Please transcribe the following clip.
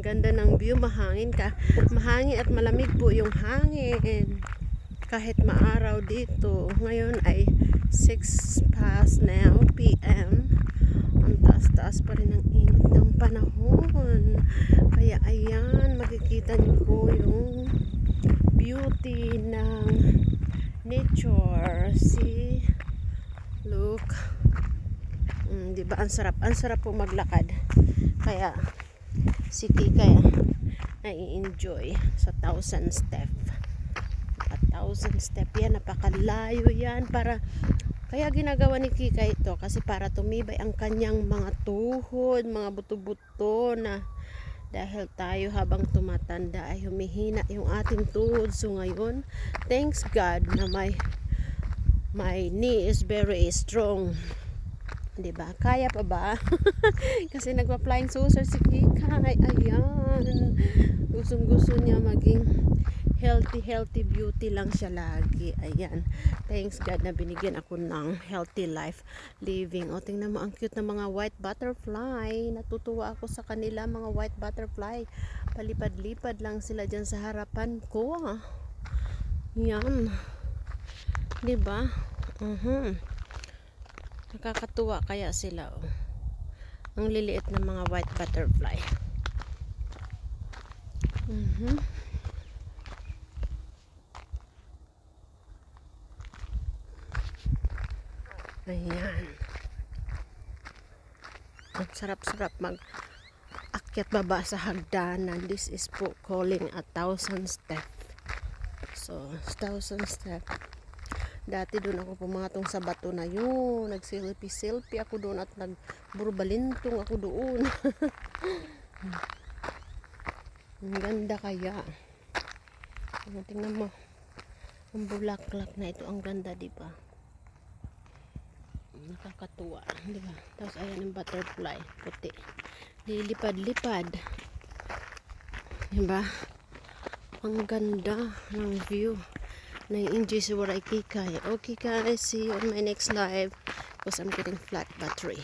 ganda ng view, mahangin ka. Mahangin at malamig po yung hangin. Kahit maaraw dito. Ngayon ay 6 past now p.m. Ang taas-taas pa rin ang init ng panahon. Kaya ayan, makikita niyo po yung beauty ng nature. See? Look. Diba? Ang sarap. Ang sarap po maglakad. Kaya si Kikay nai-enjoy sa 1,000 step. 1,000 step yan, napakalayo yan. Kaya ginagawa ni Kika ito kasi para tumibay ang kanyang mga tuhod, mga buto-buto na dahil tayo habang tumatanda ay humihina yung ating tuhod. So ngayon, thanks God na my knee is very strong. Diba? Kaya pa ba? Kasi nagpa-flying saucer si Kika. Ayan. Gustong-gusto niya maging healthy beauty lang siya lagi. Ayan. Thanks God na binigyan ako ng healthy life living. O, tingnan mo, ang cute na mga white butterfly. Natutuwa ako sa kanila, mga white butterfly. Palipad-lipad lang sila dyan sa harapan ko. Yan. Diba? Nakakatuwa kaya sila. Oh. Ang liliit na mga white butterfly. Ayan. Ang sarap-sarap mag-akyat baba sa hagdanan. This is po calling 1,000 step. So, 1,000 step. Dati doon ako pumatong sa bato na yun. Nag-selfie ako doon at nagburbalintong ako doon. Ang ganda kaya. Tingnan mo. Ang bulaklak na ito. Ang ganda, diba? Nakakatuwa, diba? Tapos ayan ang butterfly, puti. Lilipad-lipad. Diba? Ang ganda ng view. Na-enjoy si Waray Kikay. Okay guys, see you on my next live because I'm getting flat battery.